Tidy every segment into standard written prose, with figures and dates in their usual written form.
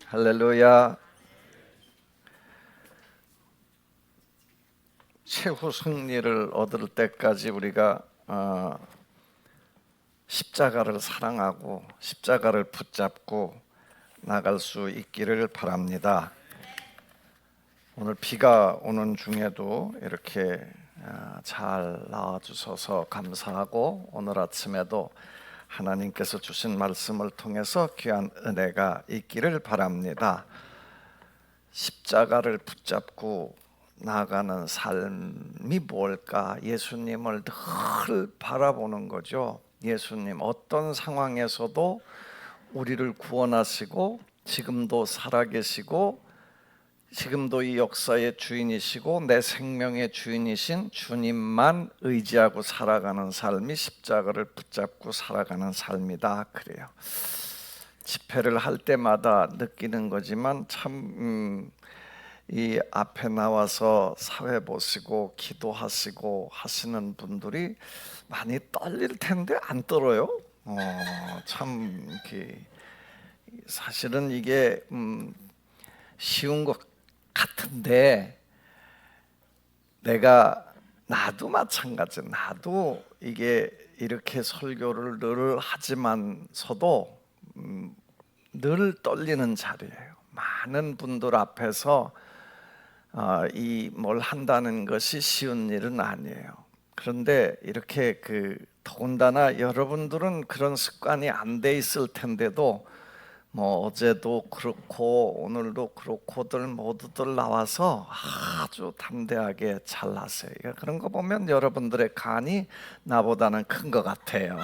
할렐루야. 최후 승리를 얻을 때까지 우리가 십자가를 사랑하고 십자가를 붙잡고 나갈 수 있기를 바랍니다. 오늘 비가 오는 중에도 이렇게 잘 나와주셔서 감사하고, 오늘 아침에도 하나님께서 주신 말씀을 통해서 귀한 은혜가 있기를 바랍니다. 십자가를 붙잡고 나가는 삶이 뭘까? 예수님을 늘 바라보는 거죠. 예수님 어떤 상황에서도 우리를 구원하시고 지금도 살아계시고 지금도 이 역사의 주인이시고 내 생명의 주인이신 주님만 의지하고 살아가는 삶이 십자가를 붙잡고 살아가는 삶이다, 그래요. 집회를 할 때마다 느끼는 거지만 참 이 앞에 나와서 사회 보시고 기도하시고 하시는 분들이 많이 떨릴 텐데 안 떨어요. 참 사실은 이게 쉬운 것 같은데, 나도 마찬가지. 나도 이게 이렇게 설교를 늘 하지만서도 늘 떨리는 자리예요. 많은 분들 앞에서 이 뭘 한다는 것이 쉬운 일은 아니에요. 그런데 이렇게 더군다나 여러분들은 그런 습관이 안 돼 있을 텐데도 어제도 그렇고 오늘도 그렇고들 모두들 나와서 아주 담대하게 잘 하세요. 그런 거 보면 여러분들의 간이 나보다는 큰 것 같아요.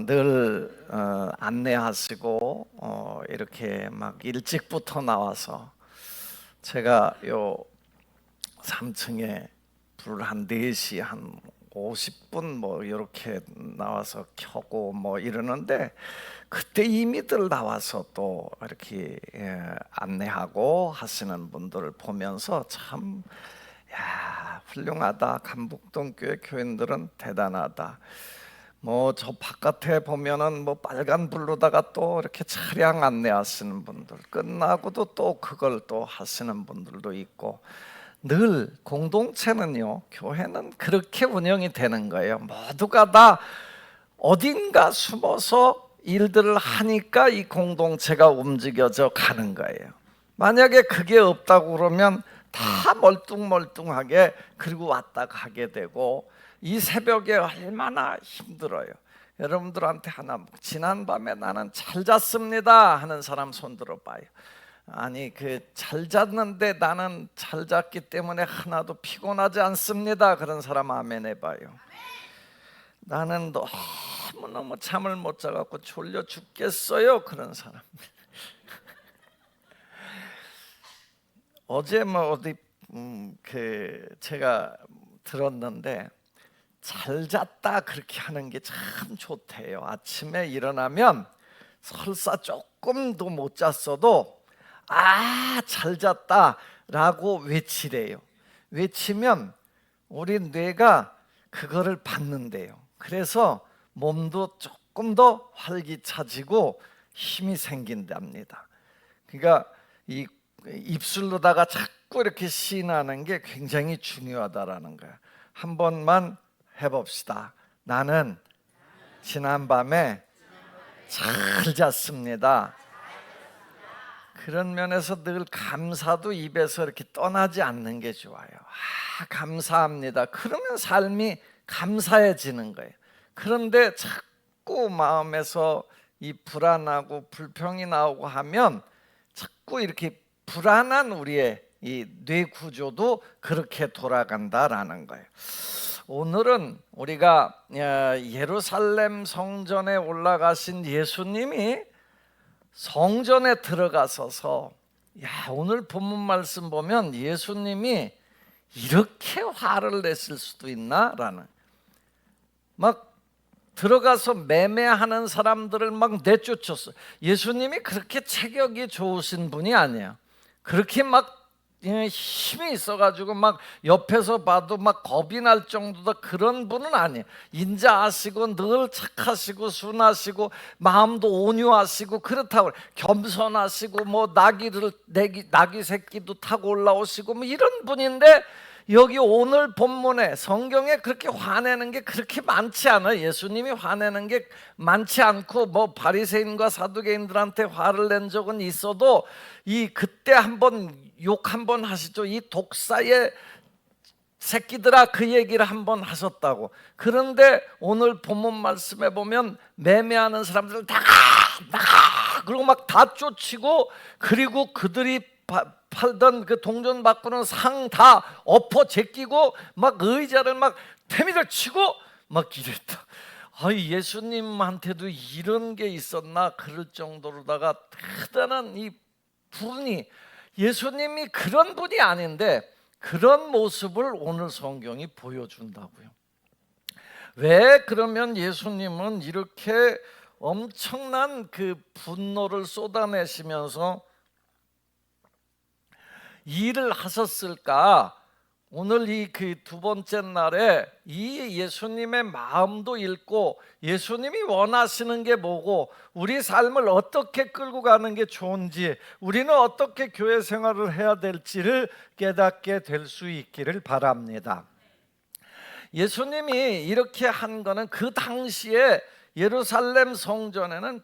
늘 안내하시고 이렇게 막 일찍부터 나와서, 제가 요 3층에 불 한 4시 한 50분 이렇게 나와서 켜고 이러는데, 그때 이미들 나와서 또 이렇게 안내하고 하시는 분들을 보면서 참 훌륭하다. 감북동 교회 교인들은 대단하다. 저 바깥에 보면은 빨간 불로다가 또 이렇게 차량 안내하시는 분들, 끝나고도 또 그걸 또 하시는 분들도 있고, 늘 공동체는요, 교회는 그렇게 운영이 되는 거예요. 모두가 다 어딘가 숨어서 일들을 하니까 이 공동체가 움직여져 가는 거예요. 만약에 그게 없다고 그러면 다 멀뚱멀뚱하게 그리고 왔다 가게 되고, 이 새벽에 얼마나 힘들어요. 여러분들한테 하나, 지난밤에 나는 잘 잤습니다 하는 사람 손 들어봐요. 아니, 잘 잤는데 나는 잘 잤기 때문에 하나도 피곤하지 않습니다 그런 사람 아멘 해봐요. 나는 너무너무 잠을 못 자갖고 졸려 죽겠어요 그런 사람. 어제 어디 제가 들었는데, 잘 잤다 그렇게 하는 게 참 좋대요. 아침에 일어나면 설사 조금도 못 잤어도 잘 잤다 라고 외치래요. 외치면 우리 뇌가 그거를 받는데요. 그래서 몸도 조금 더 활기차지고 힘이 생긴답니다. 그러니까 이 입술로다가 자꾸 이렇게 시인하는 게 굉장히 중요하다라는 거예요. 한 번만 해봅시다. 나는 지난밤에 잘 잤습니다. 그런 면에서 늘 감사도 입에서 이렇게 떠나지 않는 게 좋아요. 감사합니다. 그러면 삶이 감사해지는 거예요. 그런데 자꾸 마음에서 이 불안하고 불평이 나오고 하면 자꾸 이렇게 불안한 우리의 이 뇌 구조도 그렇게 돌아간다라는 거예요. 오늘은 우리가 예루살렘 성전에 올라가신 예수님이 성전에 들어가셔서, 오늘 본문 말씀 보면 예수님이 이렇게 화를 냈을 수도 있나라는, 막 들어가서 매매하는 사람들을 막 내쫓았어요. 예수님이 그렇게 체격이 좋으신 분이 아니에요. 그렇게 막 힘이 있어가지고 막 옆에서 봐도 막 겁이 날 정도다 그런 분은 아니에요. 인자하시고 늘 착하시고 순하시고 마음도 온유하시고 그렇다고 겸손하시고 뭐 나귀 새끼도 타고 올라오시고 뭐 이런 분인데, 여기 오늘 본문에 성경에 그렇게 화내는 게 그렇게 많지 않아요. 예수님이 화내는 게 많지 않고 뭐 바리새인과 사두개인들한테 화를 낸 적은 있어도 이 그때 한번 욕 한번 하시죠. 이 독사의 새끼들아, 그 얘기를 한번 하셨다고. 그런데 오늘 본문 말씀에 보면 매매하는 사람들 나가 그리고 막 다 쫓치고, 그리고 그들이 팔던 그 동전 바꾸는 상 다 엎어 제끼고 막 의자를 막 태미를 치고 막 이랬다. 예수님한테도 이런 게 있었나 그럴 정도로다가 대단한 이 분이, 예수님이 그런 분이 아닌데 그런 모습을 오늘 성경이 보여준다고요. 왜 그러면 예수님은 이렇게 엄청난 그 분노를 쏟아내시면서 일을 하셨을까? 오늘 이 그 두 번째 날에 이 예수님의 마음도 읽고 예수님이 원하시는 게 뭐고 우리 삶을 어떻게 끌고 가는 게 좋은지, 우리는 어떻게 교회 생활을 해야 될지를 깨닫게 될 수 있기를 바랍니다. 예수님이 이렇게 한 거는 그 당시에 예루살렘 성전에는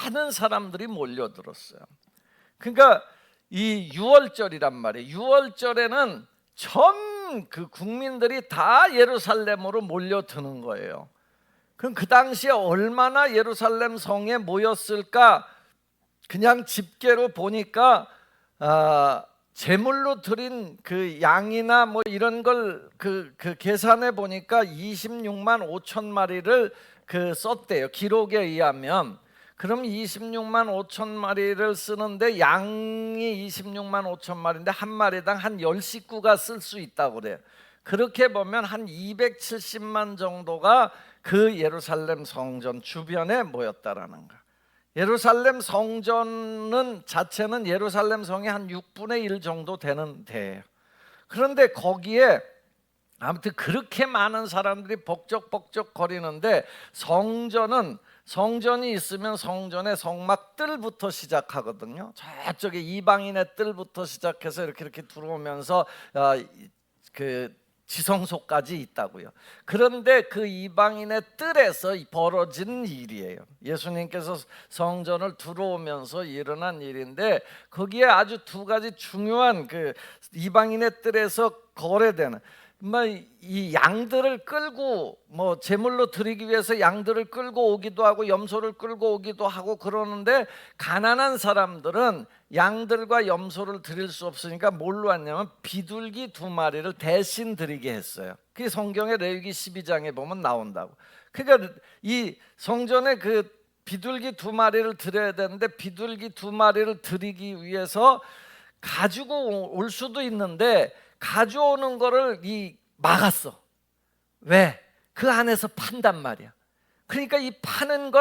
많은 사람들이 몰려들었어요. 그러니까 이 유월절이란 말이에요. 유월절에는 전 그 국민들이 다 예루살렘으로 몰려드는 거예요. 그럼 그 당시에 얼마나 예루살렘 성에 모였을까? 그냥 집계로 보니까 제물로 드린 그 양이나 뭐 이런 걸 그 계산해 보니까 26만 5천 마리를 썼대요. 기록에 의하면. 그럼 26만 5천 마리를 쓰는데 양이 26만 5천 마리인데 한 마리당 한 10식구가 쓸 수 있다고 그래요. 그렇게 보면 한 270만 정도가 그 예루살렘 성전 주변에 모였다라는 거. 예루살렘 성전은 자체는 예루살렘 성의 한 6분의 1 정도 되는 데예요. 그런데 거기에 아무튼 그렇게 많은 사람들이 벅적벅적 거리는데, 성전이 있으면 성전의 성막 뜰부터 시작하거든요. 저쪽에 이방인의 뜰부터 시작해서 이렇게 들어오면서 그 지성소까지 있다고요. 그런데 그 이방인의 뜰에서 벌어진 일이에요. 예수님께서 성전을 들어오면서 일어난 일인데, 거기에 아주 두 가지 중요한 그 이방인의 뜰에서 거래되는 이 양들을 끌고 뭐 제물로 드리기 위해서 양들을 끌고 오기도 하고 염소를 끌고 오기도 하고 그러는데, 가난한 사람들은 양들과 염소를 드릴 수 없으니까 뭘로 왔냐면 비둘기 2마리를 대신 드리게 했어요. 그게 성경의 레위기 12장에 보면 나온다고. 그러니까 이 성전에 그 비둘기 2마리를 드려야 되는데, 비둘기 2마리를 드리기 위해서 가지고 올 수도 있는데 가져오는 거를 막았어. 왜? 그 안에서 판단 말이야. 그러니까 이 파는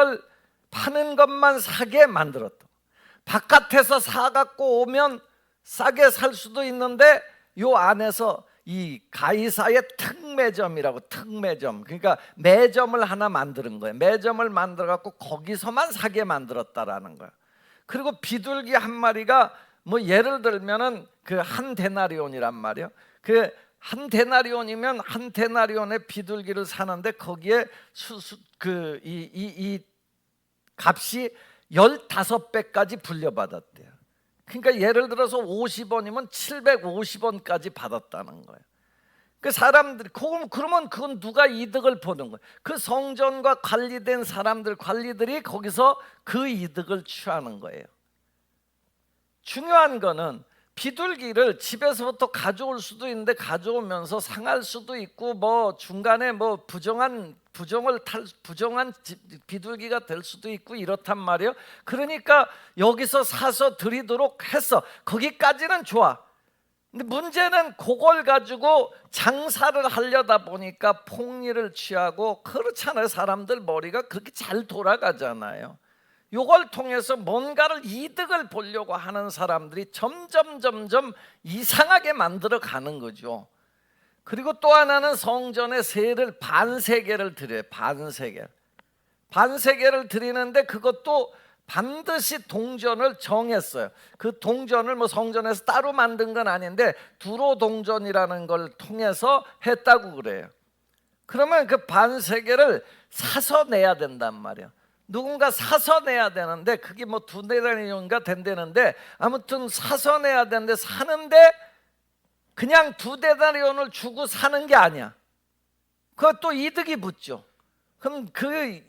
것만 사게 만들었다. 바깥에서 사갖고 오면 싸게 살 수도 있는데 요 안에서 이 가이사의 특매점이라고, 특매점, 그러니까 매점을 하나 만드는 거예요. 매점을 만들어 갖고 거기서만 사게 만들었다라는 거예요. 그리고 비둘기 한 마리가 뭐 예를 들면은 그 한 데나리온이란 말이에요. 그 한 데나리온이면 한 데나리온의 비둘기를 사는데 거기에 이 값이 15배까지 불려받았대요. 그러니까 예를 들어서 50원이면 750원까지 받았다는 거예요. 그 사람들이 그러면 그건 누가 이득을 보는 거예요? 그 성전과 관리된 관리들이 거기서 그 이득을 취하는 거예요. 중요한 거는 비둘기를 집에서부터 가져올 수도 있는데 가져오면서 상할 수도 있고 뭐 중간에 뭐 부정한 비둘기가 될 수도 있고 이렇단 말이에요. 그러니까 여기서 사서 드리도록 했어. 거기까지는 좋아. 근데 문제는 그걸 가지고 장사를 하려다 보니까 폭리를 취하고, 그렇잖아요. 사람들 머리가 그렇게 잘 돌아가잖아요. 요걸 통해서 뭔가를 이득을 보려고 하는 사람들이 점점 이상하게 만들어 가는 거죠. 그리고 또 하나는 성전에 세를 반세계를 드려요. 반세계를 드리는데 그것도 반드시 동전을 정했어요. 그 동전을 뭐 성전에서 따로 만든 건 아닌데 두로 동전이라는 걸 통해서 했다고 그래요. 그러면 그 반세계를 사서 내야 된단 말이에요. 누군가 사서 내야 되는데 그게 뭐 2데나리온인가 된다는데 아무튼 사서 내야 되는데 사는데 그냥 2데나리온을 주고 사는 게 아니야. 그것도 이득이 붙죠. 그럼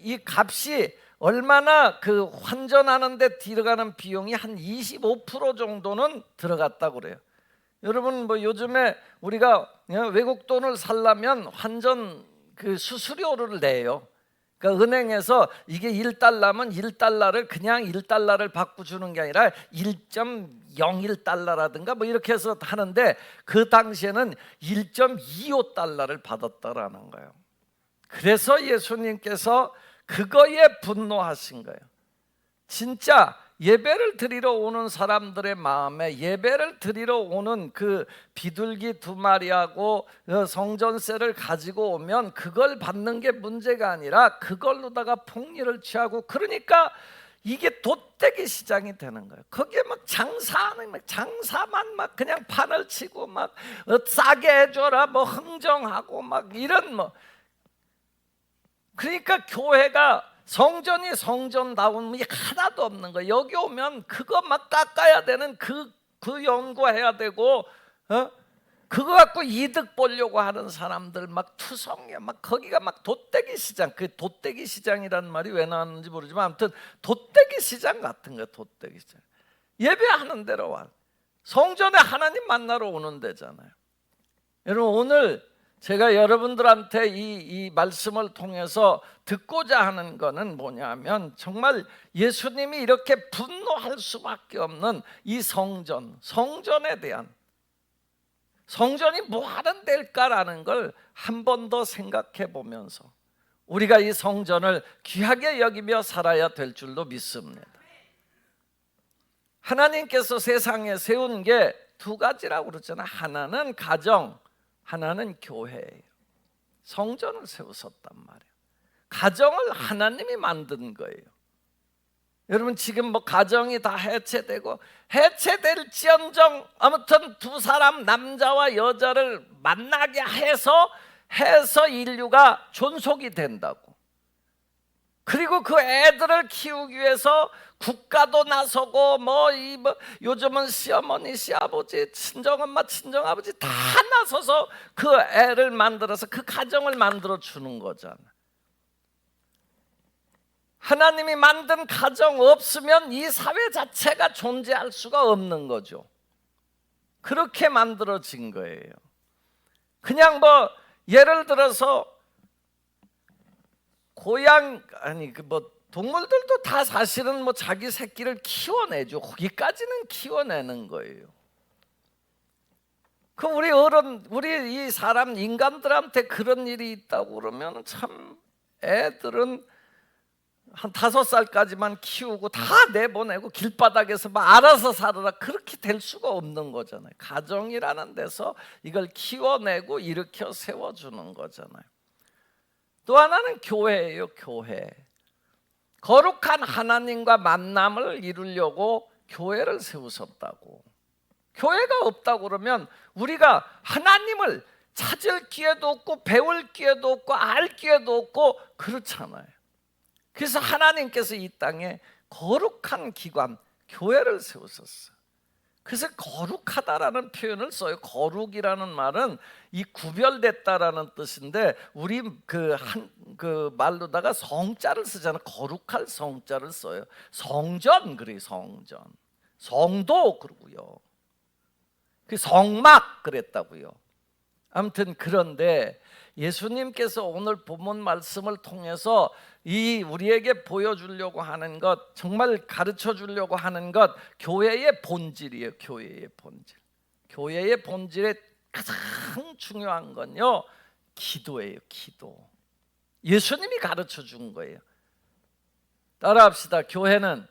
이 값이 얼마나 그 환전하는 데 들어가는 비용이 한 25% 정도는 들어갔다고 그래요. 여러분 뭐 요즘에 우리가 외국 돈을 살려면 환전 그 수수료를 내요. 그러니까 은행에서 이게 1달러면 1달러를 그냥 1달러를 받고 주는 게 아니라 1.01달러라든가 뭐 이렇게 해서 하는데 그 당시에는 1.25달러를 받았다라는 거예요. 그래서 예수님께서 그거에 분노하신 거예요. 진짜 예배를 드리러 오는 사람들의 마음에 예배를 드리러 오는 그 비둘기 2마리하고 성전세를 가지고 오면 그걸 받는 게 문제가 아니라 그걸로다가 폭리를 취하고, 그러니까 이게 돛대기 시장이 되는 거예요. 거기에 막 장사만 막 그냥 판을 치고 막 싸게 해줘라 뭐 흥정하고 막 이런 뭐, 그러니까 교회가 성전이 성전다운 게 하나도 없는 거예요. 여기 오면 그거 막 깎아야 되는 그 연구해야 되고 그거 갖고 이득 보려고 하는 사람들 막 투성이야. 막 거기가 막 돛대기 시장. 그 돛대기 시장이라는 말이 왜 나왔는지 모르지만 아무튼 돛대기 시장 같은 거야. 돛대기 시장. 예배하는 데로 와. 성전에 하나님 만나러 오는 데잖아요. 여러분 오늘 제가 여러분들한테 이 말씀을 통해서 듣고자 하는 거는 뭐냐면 정말 예수님이 이렇게 분노할 수밖에 없는 이 성전에 대한, 성전이 뭐 하는 데일까라는 걸 한 번 더 생각해 보면서 우리가 이 성전을 귀하게 여기며 살아야 될 줄로 믿습니다. 하나님께서 세상에 세운 게 2가지라고 그러잖아요. 하나는 가정, 하나는 교회예요. 성전을 세우셨단 말이에요. 가정을 하나님이 만든 거예요. 여러분 지금 뭐 가정이 다 해체될지언정 아무튼 2사람 남자와 여자를 만나게 해서 인류가 존속이 된다고. 그리고 그 애들을 키우기 위해서 국가도 나서고 요즘은 시어머니, 시아버지, 친정엄마, 친정아버지 다 나서서 그 애를 만들어서 그 가정을 만들어 주는 거잖아. 하나님이 만든 가정 없으면 이 사회 자체가 존재할 수가 없는 거죠. 그렇게 만들어진 거예요. 그냥 뭐 예를 들어서 동물들도 다 사실은 뭐 자기 새끼를 키워내죠. 거기까지는 키워내는 거예요. 그 우리 이 사람 인간들한테 그런 일이 있다고 그러면 참 애들은 한 5살까지만 키우고 다 내보내고 길바닥에서 막 알아서 살아라, 그렇게 될 수가 없는 거잖아요. 가정이라는 데서 이걸 키워내고 일으켜 세워주는 거잖아요. 또 하나는 교회예요. 교회. 거룩한 하나님과 만남을 이루려고 교회를 세우셨다고. 교회가 없다고 그러면 우리가 하나님을 찾을 기회도 없고 배울 기회도 없고 알 기회도 없고 그렇잖아요. 그래서 하나님께서 이 땅에 거룩한 기관 교회를 세우셨어요. 그래서 거룩하다라는 표현을 써요. 거룩이라는 말은 이 구별됐다라는 뜻인데 우리 그 말로다가 성자를 쓰잖아요. 거룩할 성자를 써요. 성전 그래요. 성전. 성도 그러고요. 그 성막 그랬다고요. 아무튼 그런데 예수님께서 오늘 본문 말씀을 통해서 이 우리에게 보여주려고 하는 것, 정말 가르쳐 주려고 하는 것, 교회의 본질이에요. 교회의 본질. 교회의 본질의 가장 중요한 건요, 기도예요. 기도. 예수님이 가르쳐 준 거예요. 따라합시다. 교회는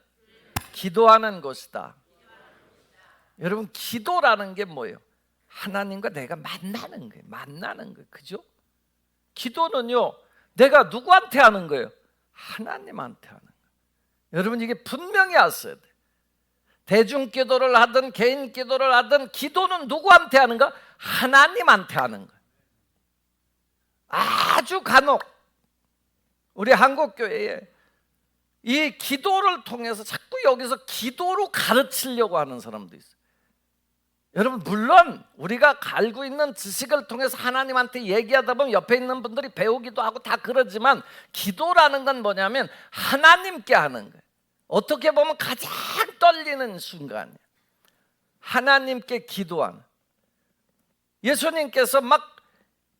기도하는 곳이다. 여러분, 기도라는 게 뭐예요? 하나님과 내가 만나는 거예요. 만나는 거예요. 그죠? 기도는요, 내가 누구한테 하는 거예요? 하나님한테 하는 거예요. 여러분, 이게 분명히 아셔야 돼요. 대중 기도를 하든 개인 기도를 하든 기도는 누구한테 하는가? 하나님한테 하는 거예요. 아주 간혹 우리 한국교회에 이 기도를 통해서 자꾸 여기서 기도로 가르치려고 하는 사람도 있어요. 여러분, 물론 우리가 알고 있는 지식을 통해서 하나님한테 얘기하다 보면 옆에 있는 분들이 배우기도 하고 다 그러지만, 기도라는 건 뭐냐면 하나님께 하는 거예요. 어떻게 보면 가장 떨리는 순간이에요. 하나님께 기도하는. 예수님께서 막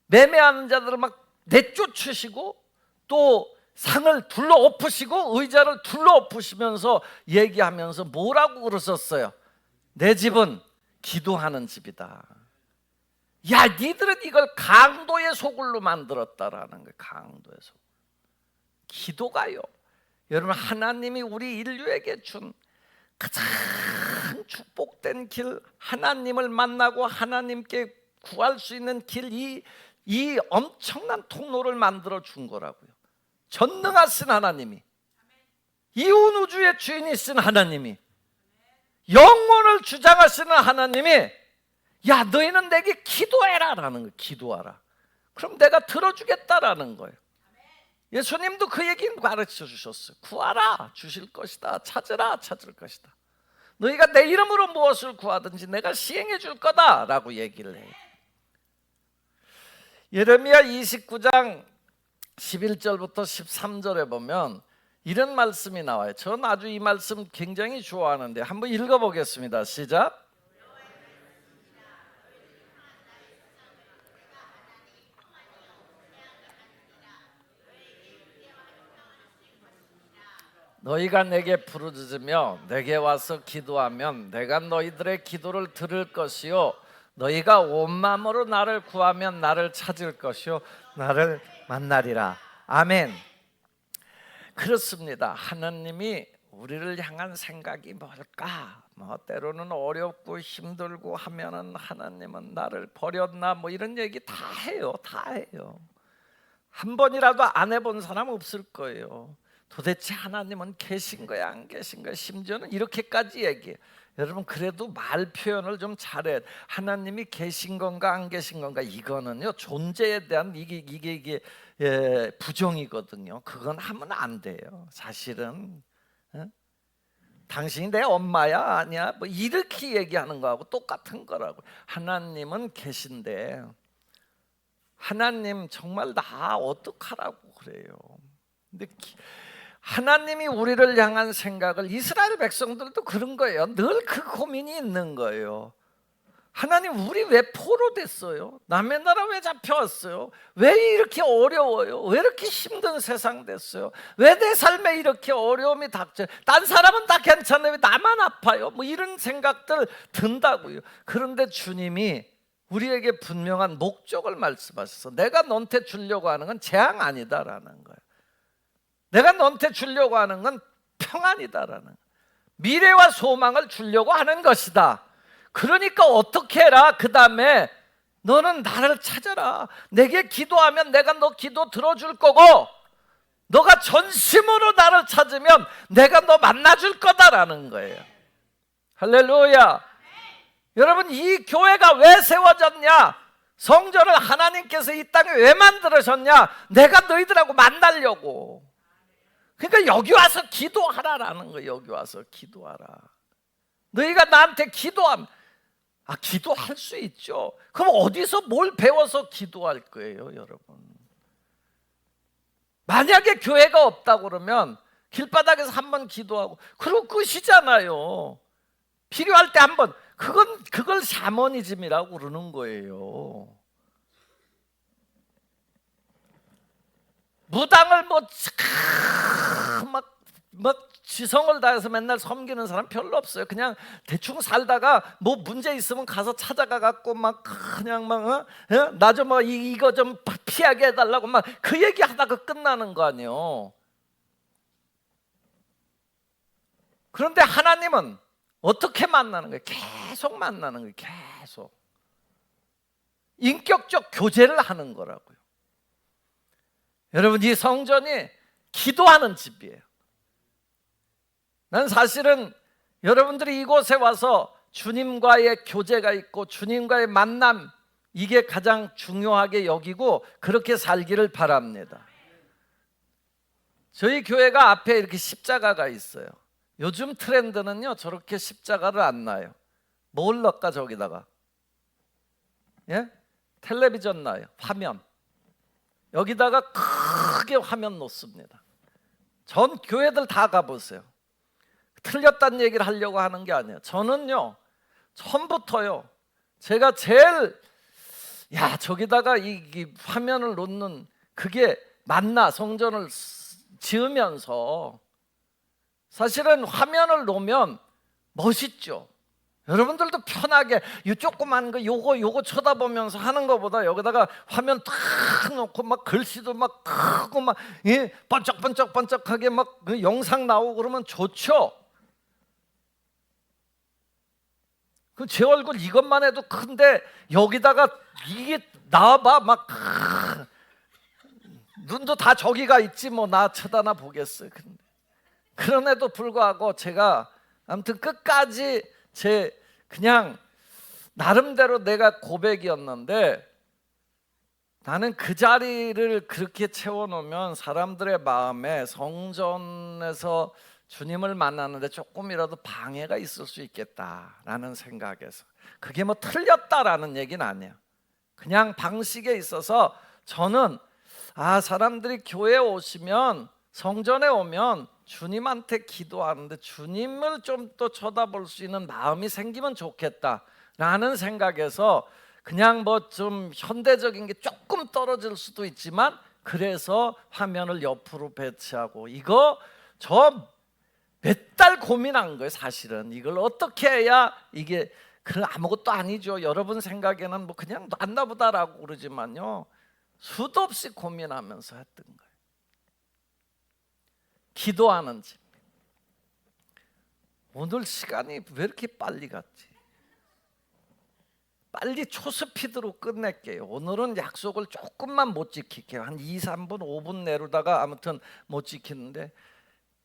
매매하는 자들을 막 내쫓으시고 또 상을 둘러 엎으시고 의자를 둘러 엎으시면서 얘기하면서 뭐라고 그러셨어요? 내 집은 기도하는 집이다. 야, 니들은 이걸 강도의 소굴로 만들었다라는 거예요. 강도의 소굴. 기도가요, 여러분, 하나님이 우리 인류에게 준 가장 축복된 길, 하나님을 만나고 하나님께 구할 수 있는 길, 이 엄청난 통로를 만들어 준 거라고요. 전능하신 하나님이, 이온 우주의 주인이신 하나님이, 영원을 주장하시는 하나님이, 야, 너희는 내게 기도해라라는 거예요. 기도하라. 그럼 내가 들어주겠다라는 거예요. 예수님도 그 얘기는 가르쳐 주셨어요. 구하라, 주실 것이다. 찾으라, 찾을 것이다. 너희가 내 이름으로 무엇을 구하든지 내가 시행해 줄 거다라고 얘기를 해요. 예레미야 29장 11절부터 13절에 보면 이런 말씀이 나와요. 전 아주 이 말씀 굉장히 좋아하는데 한번 읽어보겠습니다. 시작. 너희가 내게 부르짖으며 내게 와서 기도하면 내가 너희들의 기도를 들을 것이요, 너희가 온 마음으로 나를 구하면 나를 찾을 것이요, 나를 만나리라. 아멘. 그렇습니다. 하나님이 우리를 향한 생각이 뭘까? 때로는 어렵고 힘들고 하면은 하나님은 나를 버렸나 이런 얘기 다 해요. 다 해요. 한 번이라도 안 해본 사람 없을 거예요. 도대체 하나님은 계신 거야, 안 계신 거야? 심지어는 이렇게까지 얘기해요. 여러분, 그래도 말 표현을 좀 잘해. 하나님이 계신 건가 안 계신 건가, 이거는요 존재에 대한 이게 부정이거든요. 그건 하면 안 돼요. 사실은 당신이 내 엄마야 아니야 이렇게 얘기하는 거하고 똑같은 거라고. 하나님은 계신데 하나님 정말 나 어떡하라고 그래요. 근데 하나님이 우리를 향한 생각을, 이스라엘 백성들도 그런 거예요. 늘 그 고민이 있는 거예요. 하나님, 우리 왜 포로 됐어요? 남의 나라 왜 잡혀왔어요? 왜 이렇게 어려워요? 왜 이렇게 힘든 세상 됐어요? 왜 내 삶에 이렇게 어려움이 닥쳐요? 딴 사람은 다 괜찮아요, 왜 나만 아파요? 이런 생각들 든다고요. 그런데 주님이 우리에게 분명한 목적을 말씀하셔서 내가 너한테 주려고 하는 건 재앙 아니다라는 거예요. 내가 너한테 주려고 하는 건 평안이다라는 거예요. 미래와 소망을 주려고 하는 것이다. 그러니까 어떻게 해라? 그 다음에 너는 나를 찾아라. 내게 기도하면 내가 너 기도 들어줄 거고, 너가 전심으로 나를 찾으면 내가 너 만나줄 거다라는 거예요. 할렐루야. 여러분, 이 교회가 왜 세워졌냐? 성전을 하나님께서 이 땅에 왜 만들으셨냐? 내가 너희들하고 만나려고. 그러니까 여기 와서 기도하라라는 거예요. 여기 와서 기도하라. 너희가 나한테 기도하면, 기도할 수 있죠. 그럼 어디서 뭘 배워서 기도할 거예요, 여러분? 만약에 교회가 없다고 그러면 길바닥에서 한번 기도하고 그러고 끝이잖아요. 필요할 때 한번, 그걸 샤머니즘이라고 그러는 거예요. 무당을 막 지성을 다해서 맨날 섬기는 사람 별로 없어요. 그냥 대충 살다가 문제 있으면 가서 찾아가 갖고 그냥 나 좀 이거 좀 피하게 해달라고 그 얘기 하다가 끝나는 거 아니에요. 그런데 하나님은 어떻게 만나는 거예요? 계속 만나는 거예요. 계속 인격적 교제를 하는 거라고요. 여러분, 이 성전이 기도하는 집이에요. 난 사실은 여러분들이 이곳에 와서 주님과의 교제가 있고 주님과의 만남, 이게 가장 중요하게 여기고 그렇게 살기를 바랍니다. 저희 교회가 앞에 이렇게 십자가가 있어요. 요즘 트렌드는요, 저렇게 십자가를 안 놔요. 뭘 넣을까 저기다가? 예? 텔레비전 놔요. 화면. 여기다가 크게 화면 놓습니다. 전 교회들 다 가보세요. 틀렸다는 얘기를 하려고 하는 게 아니에요. 저는요, 처음부터요, 제가 제일 저기다가 이 화면을 놓는 그게 맞나, 성전을 지으면서. 사실은 화면을 놓으면 멋있죠. 여러분들도 편하게 이 조그만 거 요거 쳐다보면서 하는 것보다 여기다가 화면 탁 놓고 막 글씨도 막 크고 막 번쩍번쩍하게 막 그 영상 나오고 그러면 좋죠. 그 제 얼굴 이것만 해도 큰데 여기다가 이게 나와봐 막 눈도 다 저기가 있지 뭐 나 쳐다나 보겠어요. 그럼에도 불구하고 제가 아무튼 끝까지 제 그냥 나름대로 내가 고백이었는데, 나는 그 자리를 그렇게 채워놓으면 사람들의 마음에 성전에서 주님을 만나는데 조금이라도 방해가 있을 수 있겠다라는 생각에서, 그게 뭐 틀렸다라는 얘기는 아니에요. 그냥 방식에 있어서 저는 사람들이 교회에 오시면, 성전에 오면 주님한테 기도하는데 주님을 좀 더 쳐다볼 수 있는 마음이 생기면 좋겠다라는 생각에서 그냥 뭐 좀 현대적인 게 조금 떨어질 수도 있지만 그래서 화면을 옆으로 배치하고, 이거 저 몇 달 고민한 거예요. 사실은 이걸 어떻게 해야 이게 아무것도 아니죠. 여러분 생각에는 뭐 그냥 놨나 보다라고 그러지만요, 수도 없이 고민하면서 했던 거예요. 기도하는 집. 오늘 시간이 왜 이렇게 빨리 갔지? 빨리 초스피드로 끝낼게요. 오늘은 약속을 조금만 못 지킬게요. 한 2, 3분, 5분 내로다가 아무튼 못 지키는데,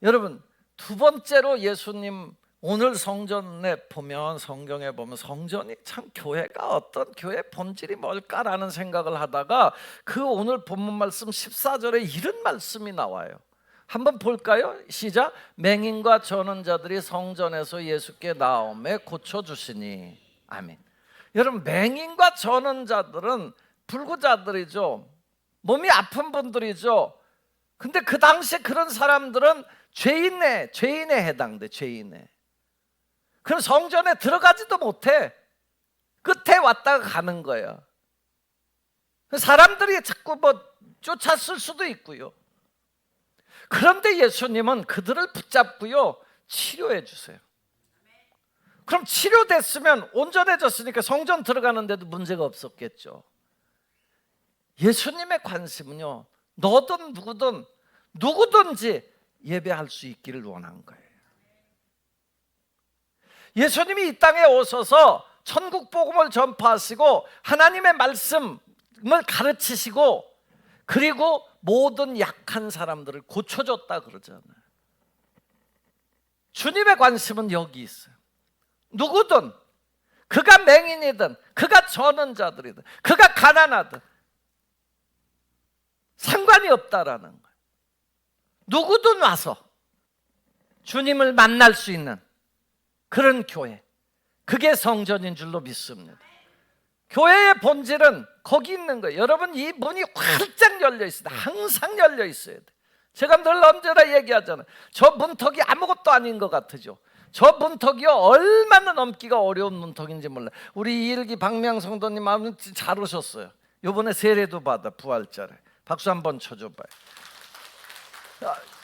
여러분 두 번째로 예수님 오늘 성전에 보면, 성경에 보면 성전이 참 교회가 어떤 교회의 본질이 뭘까라는 생각을 하다가 그 오늘 본문 말씀 14절에 이런 말씀이 나와요. 한번 볼까요? 시작. 맹인과 저는 자들이 성전에서 예수께 나오매 고쳐주시니. 아멘. 여러분, 맹인과 저는 자들은 불구자들이죠. 몸이 아픈 분들이죠. 근데 그 당시에 그런 사람들은 죄인에 해당돼. 죄인에. 그럼 성전에 들어가지도 못해. 끝에 왔다가 가는 거예요. 사람들이 자꾸 뭐 쫓았을 수도 있고요. 그런데 예수님은 그들을 붙잡고요, 치료해 주세요. 그럼 치료됐으면, 온전해졌으니까 성전 들어가는데도 문제가 없었겠죠. 예수님의 관심은요, 너든 누구든 누구든지 예배할 수 있기를 원한 거예요. 예수님이 이 땅에 오셔서 천국 복음을 전파하시고 하나님의 말씀을 가르치시고, 그리고 모든 약한 사람들을 고쳐줬다 그러잖아요. 주님의 관심은 여기 있어요. 누구든, 그가 맹인이든 그가 저는 자들이든 그가 가난하든 상관이 없다라는 거예요. 누구든 와서 주님을 만날 수 있는 그런 교회, 그게 성전인 줄로 믿습니다. 교회의 본질은 거기 있는 거예요. 여러분, 이 문이 활짝 열려 있습니다. 항상 열려 있어야 돼. 제가 늘 언제나 얘기하잖아요. 저 문턱이 아무것도 아닌 것 같으죠. 저 문턱이요, 얼마나 넘기가 어려운 문턱인지 몰라요. 우리 이일기 박명 성도님 아무 잘 오셨어요. 요번에 세례도 받아, 부활절에. 박수 한번 쳐줘봐요.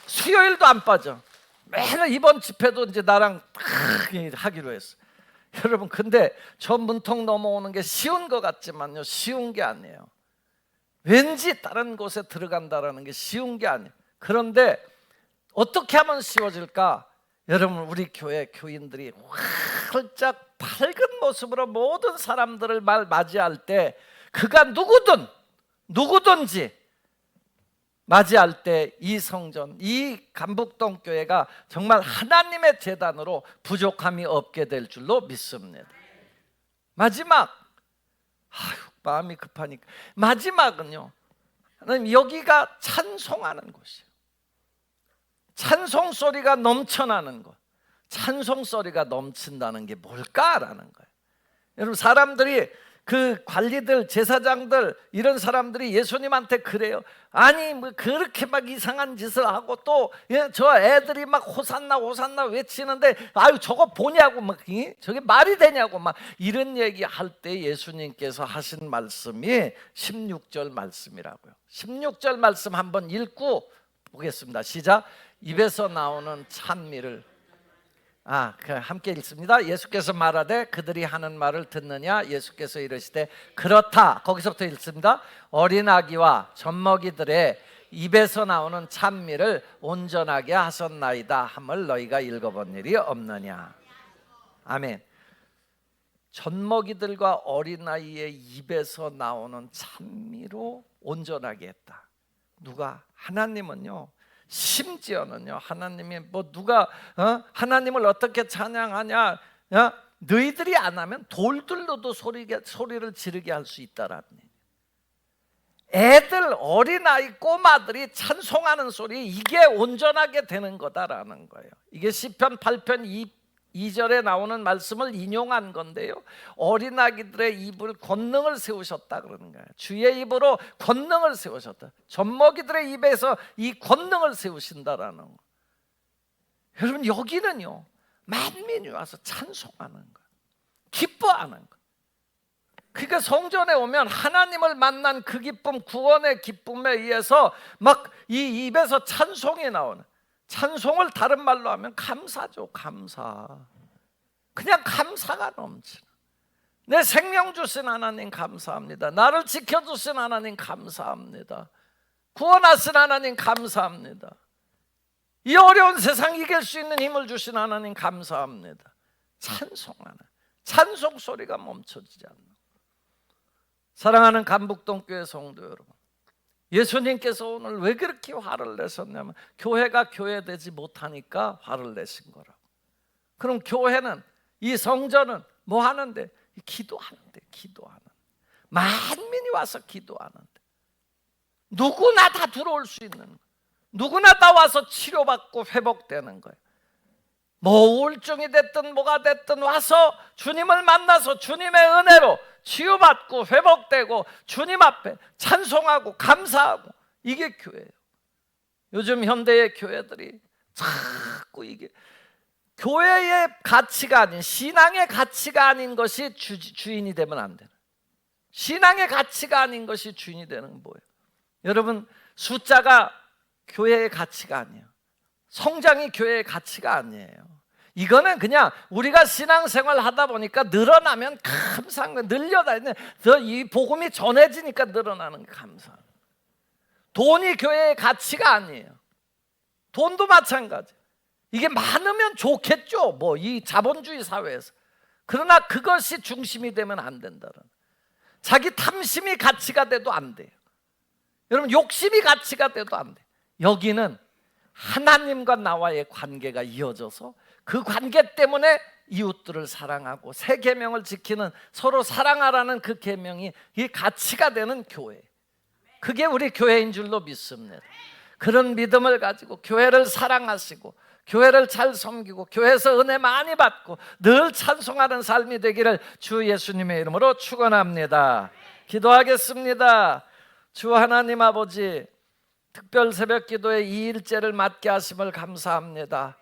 수요일도 안 빠져. 매일 이번 집회도 이제 나랑 딱 하기로 했어. 여러분, 근데 저 문턱 넘어오는 게 쉬운 것 같지만요, 쉬운 게 아니에요. 왠지 다른 곳에 들어간다라는 게 쉬운 게 아니에요. 그런데 어떻게 하면 쉬워질까? 여러분, 우리 교회 교인들이 활짝 밝은 모습으로 모든 사람들을 맞이할 때, 그가 누구든지 맞이할 때 이 성전, 이 감북동 교회가 정말 하나님의 제단으로 부족함이 없게 될 줄로 믿습니다. 마지막, 마음이 급하니까 마지막은요, 하나님, 여기가 찬송하는 곳이에요. 찬송 소리가 넘쳐나는 것. 찬송 소리가 넘친다는 게 뭘까라는 거예요. 여러분, 사람들이, 그 관리들, 제사장들, 이런 사람들이 예수님한테 그래요. 아니 뭐 그렇게 막 이상한 짓을 하고 또 저 애들이 막 호산나 호산나 외치는데 아유 저거 보냐고 막 저게 말이 되냐고 막 이런 얘기할 때 예수님께서 하신 말씀이 16절 말씀이라고요. 16절 말씀 한번 읽고 보겠습니다. 시작. 입에서 나오는 찬미를 함께 읽습니다. 예수께서 말하되 그들이 하는 말을 듣느냐? 예수께서 이르시되 그렇다. 거기서부터 읽습니다. 어린아기와 젖먹이들의 입에서 나오는 찬미를 온전하게 하셨나이다 함을 너희가 읽어본 일이 없느냐? 아멘. 젖먹이들과 어린아이의 입에서 나오는 찬미로 온전하게 했다. 누가? 하나님은요. 심지어는요, 하나님이 뭐 누가 하나님을 어떻게 찬양하냐, 너희들이 안 하면 돌들로도 소리를 지르게 할 수 있다라는 얘기예요. 애들, 어린아이, 꼬마들이 찬송하는 소리, 이게 온전하게 되는 거다라는 거예요. 이게 시편 8편 2절에 나오는 말씀을 인용한 건데요, 어린아기들의 입을 권능을 세우셨다 그러는 거예요. 주의 입으로 권능을 세우셨다. 젖먹이들의 입에서 이 권능을 세우신다라는 거. 여러분, 여기는요 만민이 와서 찬송하는 거, 기뻐하는 거. 그러니까 성전에 오면 하나님을 만난 그 기쁨, 구원의 기쁨에 의해서 막 이 입에서 찬송이 나오는, 찬송을 다른 말로 하면 감사죠. 감사. 그냥 감사가 넘치는, 내 생명 주신 하나님 감사합니다. 나를 지켜주신 하나님 감사합니다. 구원하신 하나님 감사합니다. 이 어려운 세상 이길 수 있는 힘을 주신 하나님 감사합니다. 찬송하는, 찬송 소리가 멈춰지지 않는. 사랑하는 감북동교회 성도 여러분, 예수님께서 오늘 왜 그렇게 화를 내셨냐면 교회가 교회되지 못하니까 화를 내신 거라고. 그럼 교회는, 이 성전은 뭐 하는데? 기도하는데, 기도하는데. 만민이 와서 기도하는데, 누구나 다 들어올 수 있는 거예요. 누구나 다 와서 치료받고 회복되는 거예요. 뭐 우울증이 됐든 뭐가 됐든 와서 주님을 만나서 주님의 은혜로 치유받고 회복되고 주님 앞에 찬송하고 감사하고, 이게 교회예요. 요즘 현대의 교회들이 자꾸 이게 교회의 가치가 아닌, 신앙의 가치가 아닌 것이 주인이 되면 안 되는, 신앙의 가치가 아닌 것이 주인이 되는 건 뭐예요? 여러분, 숫자가 교회의 가치가 아니에요. 성장이 교회의 가치가 아니에요. 이거는 그냥 우리가 신앙생활 하다 보니까 늘어나면 감사한 거예요. 늘려다니는, 이 복음이 전해지니까 늘어나는 게 감사한 거예요. 돈이 교회의 가치가 아니에요. 돈도 마찬가지. 이게 많으면 좋겠죠, 뭐 이 자본주의 사회에서. 그러나 그것이 중심이 되면 안 된다는, 자기 탐심이 가치가 돼도 안 돼요. 여러분, 욕심이 가치가 돼도 안 돼요. 여기는 하나님과 나와의 관계가 이어져서 그 관계 때문에 이웃들을 사랑하고 새 계명을 지키는, 서로 사랑하라는 그 계명이 이 가치가 되는 교회, 그게 우리 교회인 줄로 믿습니다. 그런 믿음을 가지고 교회를 사랑하시고 교회를 잘 섬기고 교회에서 은혜 많이 받고 늘 찬송하는 삶이 되기를 주 예수님의 이름으로 축원합니다. 기도하겠습니다. 주 하나님 아버지, 특별 새벽 기도의 2일째를 맞게 하심을 감사합니다.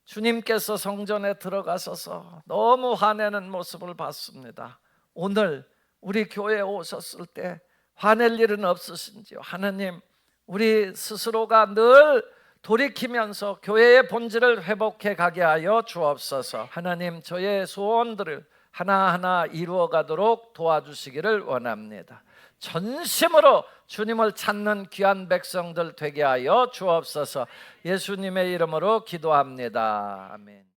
주님께서 성전에 들어가셔서 너무 화내는 모습을 봤습니다. 오늘 우리 교회에 오셨을 때 화낼 일은 없으신지요? 하나님, 우리 스스로가 늘 돌이키면서 교회의 본질을 회복해 가게 하여 주옵소서. 하나님, 저의 소원들을 하나하나 이루어 가도록 도와주시기를 원합니다. 전심으로 주님을 찾는 귀한 백성들 되게 하여 주옵소서. 예수님의 이름으로 기도합니다. 아멘.